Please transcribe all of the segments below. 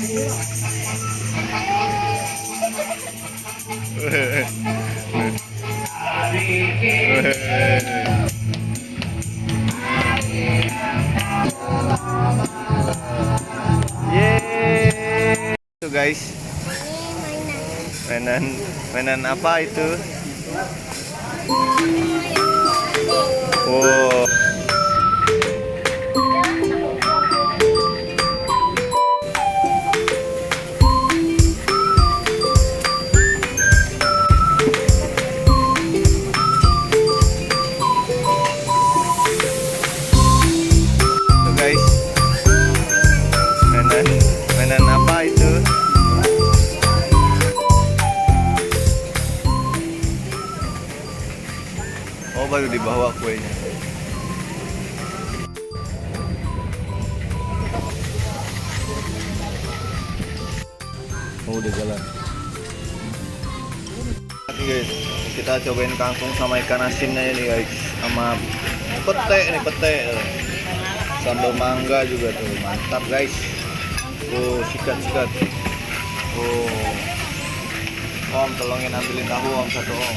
Yeay. Tuh guys. Mainan apa itu? Wow. Tuh guys. Mainan apa itu? Oh, baru dibawa kuenya. Oh, udah jalan. Oke guys, kita cobain kangkung sama ikan asinnya ini guys, sama pete nih, pete. Sambal mangga juga tuh, mantap guys. Oh, sikat. Oh. Om, tolongin ambilin tahu om satu om.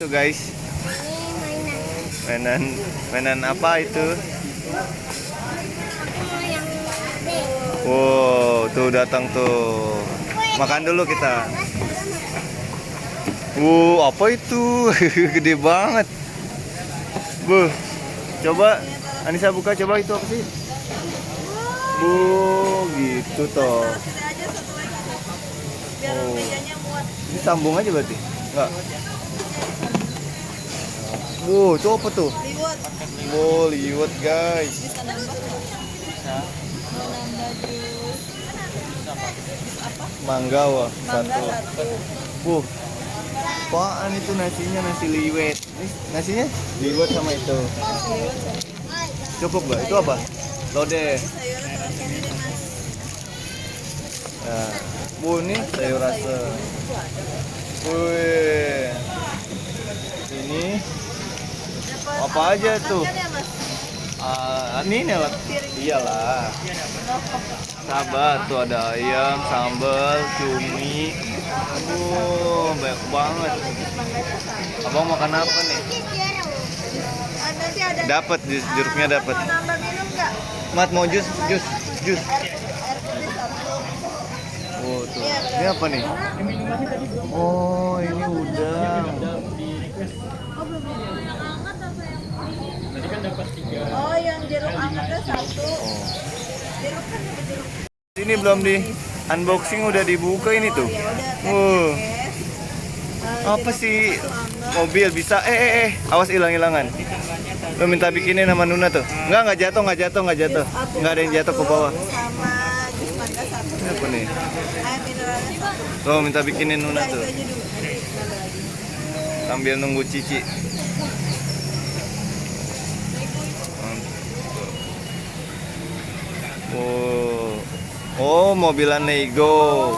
Tuh guys. Mainan apa itu? Wow, tuh datang tuh. Makan dulu kita. Apa itu? Gede banget. Bu, coba Anissa buka, coba itu apa sih? Bu, gitu toh. Oh. Ini sambung aja berarti? Enggak. Wow, itu apa tuh? Liwet. Wow, liwet guys. Mangga wah, satu. Apaan itu nasinya, nasi liwet. Ini nasinya liwet sama itu. Cukup nggak? Itu apa? Lodeh. Nah, Bu, ini sayur asem. Wih. Ini apa aja tuh? Ini lah. Iyalah. Sabar, tuh ada ayam, sambal, cumi. Banyak banget. Abang makan apa nih? Dapat jeruknya dapat. Mat mau jus. Oh tuh. Ini apa nih? Oh ini udang. Oh, yang jeruk angetnya satu. Ini belum di unboxing udah dibuka ini tuh. Apa sih mobil bisa? Awas hilang-hilangan. Lo minta bikinin sama Nuna tuh. Enggak jatuh. Enggak ada yang jatuh ke bawah. Sama jus mangga satu. Ini apa nih? Air mineralnya satu. Tuh minta bikinin Nuna Itu tuh. aja dulu. Sambil nunggu Cici. Oh, mobilan Nego.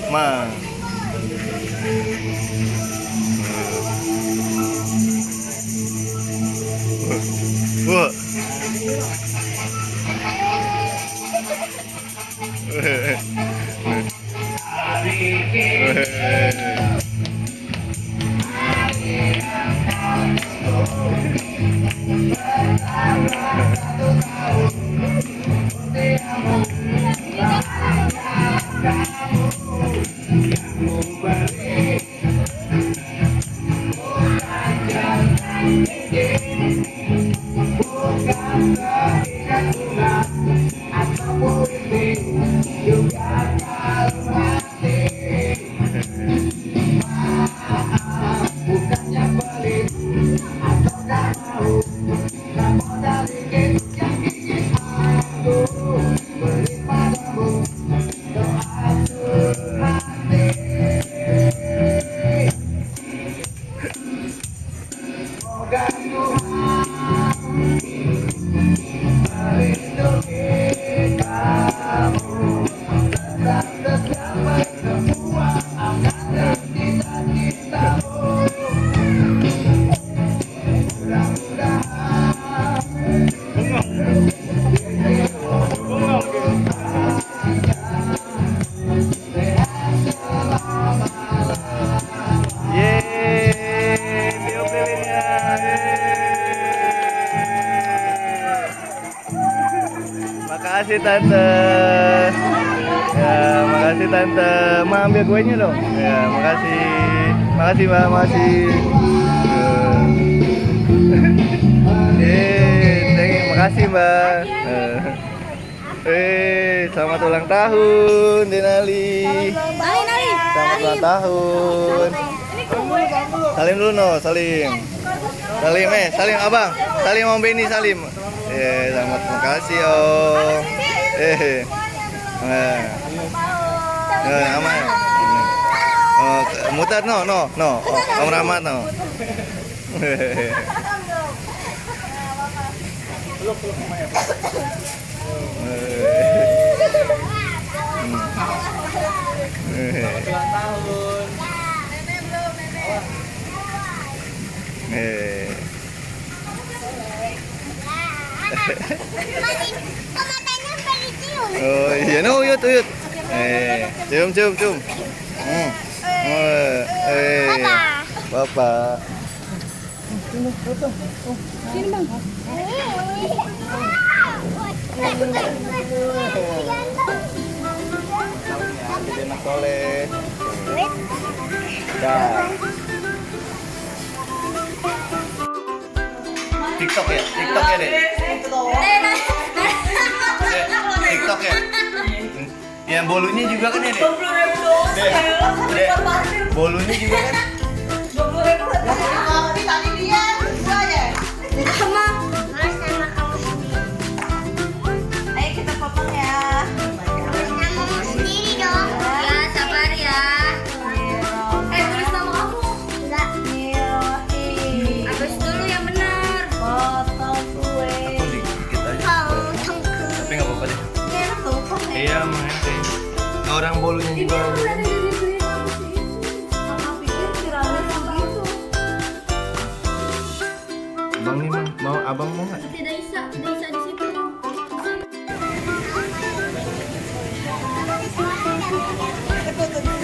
Ma. Wah. Yeay, diopelinnya. Makasih tante. Ya, makasih tante. Ma ambil kuenya dong. Ya, makasih. Makasih mbak, makasih. Makasih mbak. Selamat ulang tahun Denali. Selamat ulang tahun. Salim dulu no, salim. Salim salim abang. Salim om Beni, salim. Selamat makasih om. Aman. Oh, mutar no. Om Rahmat no. Oh iya, no, uyut. Cium. Bapak. Sini bang. Enak soleh. Dah. TikTok ya deh. TikTok ya. Yang bolunya juga kan ya deh. Deh. Bolunya juga kan. 20.000 tadi dia berdua ya. Sama kamu sendiri. Ayo kita potong ya. Kamu sendiri dong. Ya sabar ya. Tulis nama kamu. Enggak. Habis dulu yang benar. Potong kue. Aku dikit aja. Potong ke. Tapi nggak apa-apa deh. Enak tuh potong. Iya, makasih. Orang bolunya juga. Mama pikir kirain segitu. Abang nih mau abang mau nggak? Tidak bisa di situ. Kita tutup.